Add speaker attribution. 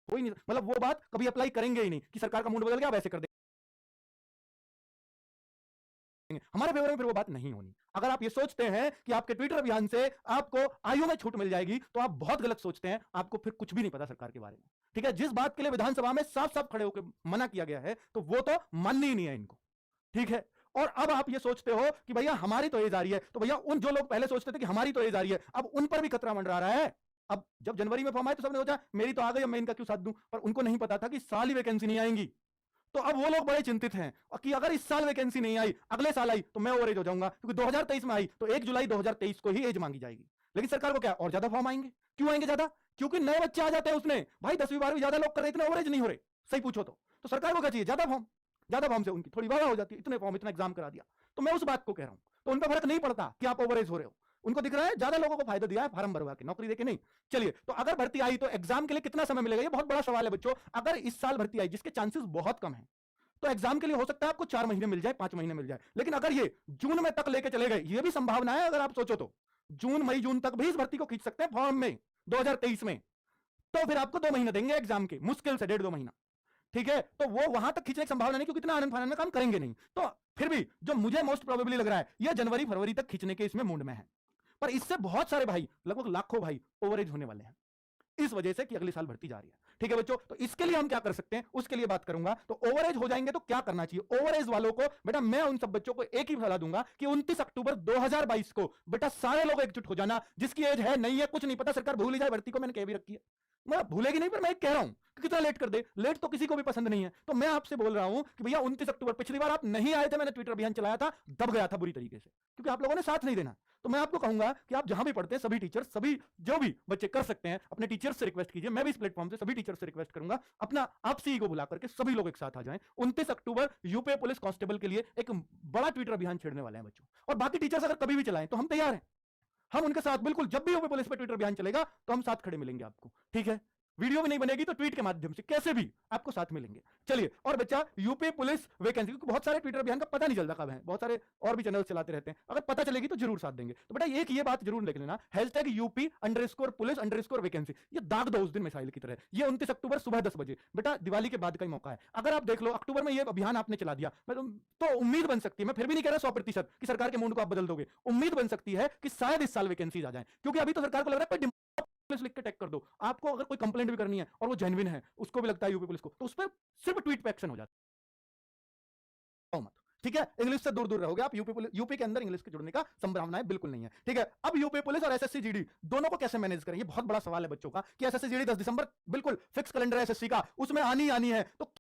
Speaker 1: हो ही नहीं, मतलब वो बात कभी अप्लाई करेंगे ही नहीं कि सरकार का मूड बदल गया, वैसे कर देंगे। हमारे फेवर में फिर वो बात नहीं होनी। अगर आप ये सोचते हैं कि आपके ट्विटर अभियान से आपको आयु में छूट मिल जाएगी, तो आप बहुत गलत सोचते हैं। आपको फिर कुछ भी नहीं पता सरकार के बारे में, ठीक है। जिस बात के लिए विधानसभा में साफ साफ खड़े होकर मना किया गया है, तो वो तो माननी ही नहीं है इनको, ठीक है। और अब आप ये सोचते हो कि भैया हमारी तो एज आ रही है, तो भैया उन जो लोग पहले सोचते थे कि हमारी तो एज आ रही है, अब उन पर भी खतरा मंडरा रहा है। अब जब जनवरी में फॉर्म आए तो सबने सोचा मेरी तो आ गई, अब मैं इनका क्यों साथ दूं, पर उनको नहीं पता था कि साल ही वैकेंसी नहीं आएंगी। तो अब वो लोग बड़े चिंतित हैं कि अगर इस साल वैकेंसी नहीं आई, अगले साल आई, तो मैं ओवरेज हो जाऊंगा, क्योंकि 2023 में आई तो 1 जुलाई 2023 को ही एज मांगी जाएगी। लेकिन सरकार को क्या और ज्यादा फॉर्म आएंगे। क्यों आएंगे ज्यादा? क्योंकि नए बच्चे आ जाते हैं उसमें। भाई 10वीं 12वीं ज्यादा लोग कर रहे, इतने ओवरेज नहीं हो रहे, सही पूछो तो सरकार को क्या चाहिए? ज्यादा फॉर्म। ज्यादा फॉर्म से उनकी थोड़ी वाह हो जाती है, इतने फॉर्म, इतना एग्जाम करा दिया। तो मैं उस बात को कह रहा हूं, तो उन पर फर्क नहीं पड़ता कि आप ओवरेज हो रहे हो। उनको दिख रहा है ज्यादा लोगों को फायदा दिया है फार्म भरवा के, नौकरी देके नहीं। चलिए, तो अगर भर्ती आई तो एग्जाम के लिए कितना समय मिलेगा, ये बहुत बड़ा सवाल है बच्चों। अगर इस साल भर्ती आई, जिसके चांसेस बहुत कम है, तो एग्जाम के लिए हो सकता है आपको 4 महीने मिल जाए, 5 महीने मिल जाए। लेकिन अगर ये जून में तक लेके चले गए, ये भी संभावना है अगर आप सोचो तो। जून मई जून तक भी इस भर्ती को खींच सकते हैं फॉर्म में 2023 में। तो फिर आपको 2 महीने देंगे एग्जाम के, मुश्किल से 1.5-2 महीना, ठीक है। तो वो वहां तक खींचने की संभावना नहीं, क्योंकि इतना आनंद फानंद में काम करेंगे नहीं। तो फिर भी जो मुझे मोस्ट प्रोबेबली लग रहा है, ये जनवरी फरवरी तक खींचने के इसमें मूड में है। पर इससे बहुत सारे भाई, लगभग लाखों भाई ओवरेज होने वाले हैं, इस वजह से कि अगले साल भर्ती जा रही है, ठीक है बच्चों। तो इसके लिए हम क्या कर सकते हैं, उसके लिए बात करूंगा। तो ओवरेज हो जाएंगे तो क्या करना चाहिए ओवरेज वालों को? बेटा मैं उन सब बच्चों को एक ही सलाह दूंगा कि 29 अक्टूबर 2022 को बेटा सारे लोग एकजुट हो जाना। जिसकी एज है नहीं है, कुछ नहीं पता, सरकार भूल ही जाए भर्ती को, मैंने कह भी रखी है, मैं भूलेगी नहीं, पर मैं कह रहा हूं कि कितना लेट कर दे। लेट तो किसी को भी पसंद नहीं है। तो मैं आपसे बोल रहा हूं कि भैया 29 अक्टूबर, पिछली बार आप नहीं आए थे, मैंने ट्विटर अभियान चलाया था, दब गया था बुरी तरीके से, क्योंकि आप लोगों ने साथ नहीं देना। तो मैं आपको कहूंगा कि आप जहां भी पढ़ते हैं, सभी टीचर्स, सभी जो भी बच्चे कर सकते हैं, अपने टीचर्स से रिक्वेस्ट कीजिए। मैं भी इस प्लेटफॉर्म से सभी टीचर्स से रिक्वेस्ट करूंगा, अपना आपसी ईगो बुला करके सभी लोग एक साथ आ जाएं। 29 अक्टूबर यूपी पुलिस कांस्टेबल के लिए एक बड़ा ट्विटर अभियान छेड़ने वाले हैं बच्चों। और बाकी टीचर्स अगर कभी भी चलाएं तो हम तैयार हैं, हम उनके साथ बिल्कुल, जब भी यूपी पुलिस पे ट्विटर अभियान चलेगा तो हम साथ खड़े मिलेंगे आपको, ठीक है। वीडियो भी नहीं बनेगी तो ट्वीट के माध्यम से कैसे भी आपको साथ मिलेंगे। चलिए, और बच्चा यूपी पुलिस वैकेंसी, क्योंकि बहुत सारे ट्विटर अभियान का पता नहीं चलता कब है, बहुत सारे और भी चैनल चलाते रहते हैं, अगर पता चलेगी तो जरूर साथ देंगे। तो बेटा एक ये बात जरूर लिख लेना, #UP_पुलिस_वैकेंसी, ये दाग दो उस दिन मिसाइल की तरह। ये 29 अक्टूबर सुबह 10 बजे, बेटा दिवाली के बाद का ही मौका है। अगर आप देख लो अक्टूबर में ये अभियान आपने चला दिया, तो उम्मीद बन सकती है, मैं फिर भी नहीं कह रहा 100% कि सरकार के मूड को आप बदल दोगे, उम्मीद बन सकती है कि शायद इस साल वैकेंसीज आ जाए। क्योंकि अभी तो सरकार को लग रहा है पुलिस लिख के टैग कर दो। आपको अगर कोई कंप्लेंट भी करनी है और वो जेन्युइन है, उसको भी लगता है यूपी पुलिस को, तो उस पर सिर्फ ट्वीट पे एक्शन हो जाता है मत, ठीक है। इंग्लिश से दूर दूर रहोगे आप। यूपी के अंदर इंग्लिश के जुड़ने का संभावनाएं बिल्कुल नहीं है, ठीक है। अब यूपी पुलिस और एसएससी जीडी दोनों को कैसे मैनेज करें, ये बहुत बड़ा सवाल है बच्चों का, कि एसएससी जीडी 10 दिसंबर बिल्कुल फिक्स कैलेंडर है एसएससी का, उसमें आनी है। तो